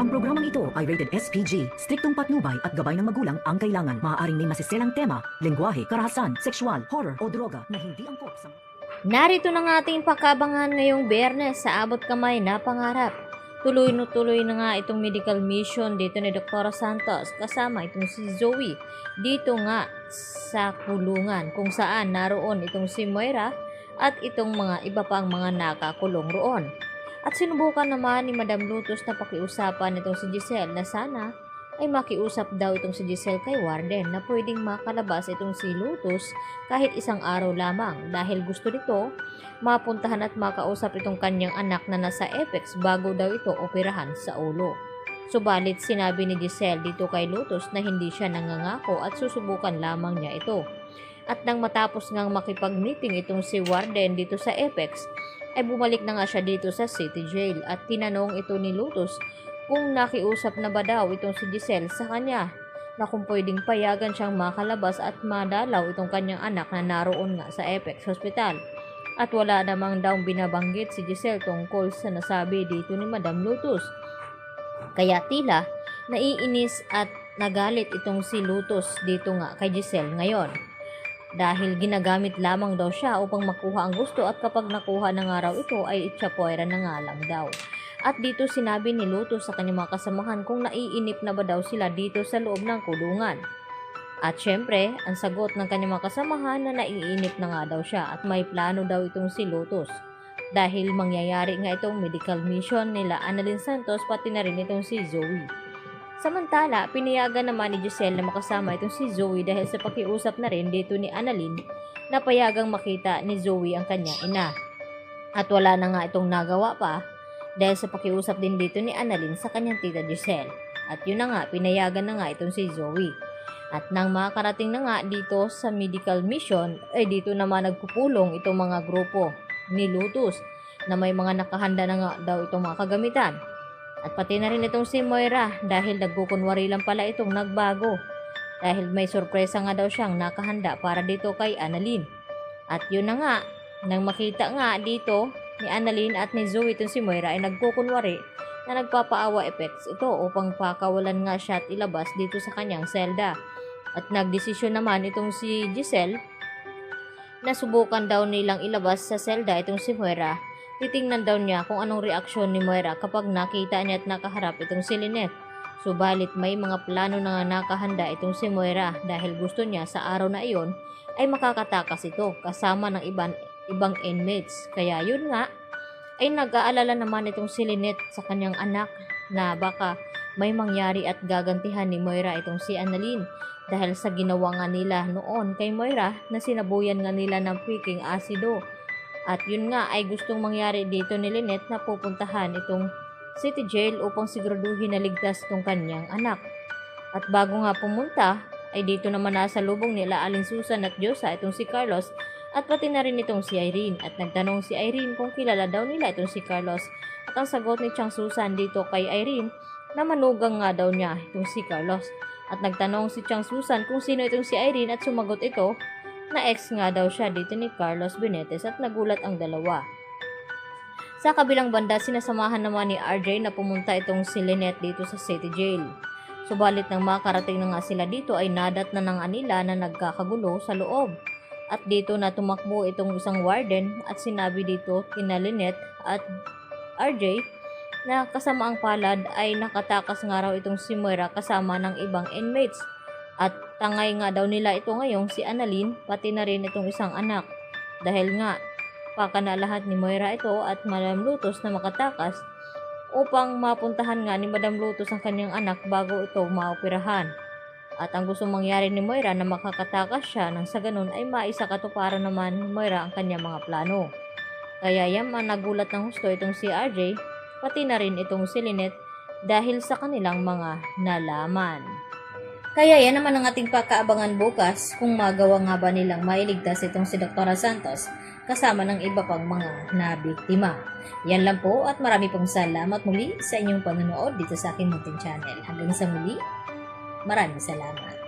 Ang programang ito ay rated SPG, striktong patnubay at gabay ng magulang ang kailangan. Maaaring may masiselang tema, lengguwahe, karahasan, sexual, horror o droga na hindi angkop sa... Narito na nga ating pagkabangan ngayong Biyernes sa Abot Kamay na Pangarap. Tuloy na nga itong medical mission dito ni Dr. Santos kasama itong si Zoe dito nga sa kulungan kung saan naroon itong si Moira at itong mga iba pang mga nakakulong roon. At sinubukan naman ni Madam Lutos na pakiusapan itong si Giselle na sana ay makiusap daw itong si Giselle kay Warden na pwedeng makalabas itong si Lutos kahit isang araw lamang dahil gusto nito mapuntahan at makausap itong kanyang anak na nasa Apex bago daw ito operahan sa ulo. Subalit sinabi ni Giselle dito kay Lutos na hindi siya nangangako at susubukan lamang niya ito. At nang matapos ngang makipag-meeting itong si Warden dito sa Apex, ay bumalik na nga siya dito sa City Jail at tinanong ito ni Lutos kung nakiusap na ba daw itong si Giselle sa kanya na kung pwedeng payagan siyang makalabas at madalaw itong kanyang anak na naroon nga sa Apex Hospital. At wala namang daw binabanggit si Giselle tungkol sa nasabi dito ni Madam Lutos. Kaya tila naiinis at nagalit itong si Lutos dito nga kay Giselle ngayon. Dahil ginagamit lamang daw siya upang makuha ang gusto at kapag nakuha na nga raw ito ay itsapuera na nga lang daw. At dito sinabi ni Lutos sa kanyang mga kasamahan kung naiinip na ba daw sila dito sa loob ng kulungan. At syempre, ang sagot ng kanyang mga kasamahan na naiinip na nga daw siya at may plano daw itong si Lutos. Dahil mangyayari nga itong medical mission nila Annalyn Santos pati na rin itong si Zoe. Samantala, pinayagan naman ni Giselle na makasama itong si Zoe dahil sa pakiusap na rin dito ni Annalyn na payagang makita ni Zoe ang kanyang ina. At wala na nga itong nagawa pa dahil sa pakiusap din dito ni Annalyn sa kanyang tita Giselle. At yun na nga, pinayagan na nga itong si Zoe. At nang makarating na nga dito sa medical mission, ay dito naman nagpupulong itong mga grupo ni Lutos na may mga nakahanda na nga daw itong mga kagamitan. At pati na rin itong si Moira dahil nagkukunwari lang pala itong nagbago. Dahil may sorpresa nga daw siyang nakahanda para dito kay Annalyn. At yun na nga, nang makita nga dito ni Annalyn at ni Zoe itong si Moira ay nagkukunwari na nagpapaawa effects ito upang pakawalan nga siya at ilabas dito sa kanyang selda. At nagdesisyon naman itong si Giselle na subukan daw nilang ilabas sa selda itong si Moira. Titingnan daw niya kung anong reaksyon ni Moira kapag nakita niya at nakaharap itong si Lynette. Subalit may mga plano na nga nakahanda itong si Moira dahil gusto niya sa araw na iyon ay makakatakas ito kasama ng ibang inmates. Kaya yun nga ay nag-aalala naman itong si Lynette sa kanyang anak na baka may mangyari at gagantihan ni Moira itong si Annalyn dahil sa ginawa nga nila noon kay Moira na sinabuyan nga nila ng piking asido. At yun nga ay gustong mangyari dito ni Lynette na pupuntahan itong City Jail upang siguraduhin na ligtas itong kanyang anak. At bago nga pumunta ay dito naman nasa lubong nila Aling Susan at Diyosa itong si Carlos at pati na rin itong si Irene. At nagtanong si Irene kung kilala daw nila itong si Carlos. At ang sagot ni Chang Susan dito kay Irene na manugang nga daw niya itong si Carlos. At nagtanong si Chang Susan kung sino itong si Irene at sumagot ito na ex nga daw siya dito ni Carlos Benetes at nagulat ang dalawa. Sa kabilang banda, sinasamahan naman ni RJ na pumunta itong si Lynette dito sa City Jail. Subalit nang makarating na nga sila dito ay nadat na ng nila na nagkakagulo sa loob. At dito na tumakbo itong isang warden at sinabi dito kina Lynette at RJ na kasamaang palad ay nakatakas nga raw itong si Moira kasama ng ibang inmates. At tangay nga daw nila ito ngayong si Annalyn pati na rin itong isang anak. Dahil nga pakanalahat ni Moira ito at Madam Lutos na makatakas upang mapuntahan nga ni Madam Lutos ang kanyang anak bago ito maoperahan. At ang gustong mangyari ni Moira na makakatakas siya nang sa ganun ay maisakatuparan naman ni Moira ang kanyang mga plano. Kaya yaman nagulat ng husto itong si RJ pati na rin itong si Lynette dahil sa kanilang mga nalaman. Kaya yan naman ang ating pakaabangan bukas kung magawa nga ba nilang mailigtas itong si Dr. Santos kasama ng iba pang mga nabiktima. Yan lang po at marami pong salamat muli sa inyong panonood dito sa aking munting channel. Hanggang sa muli, maraming salamat.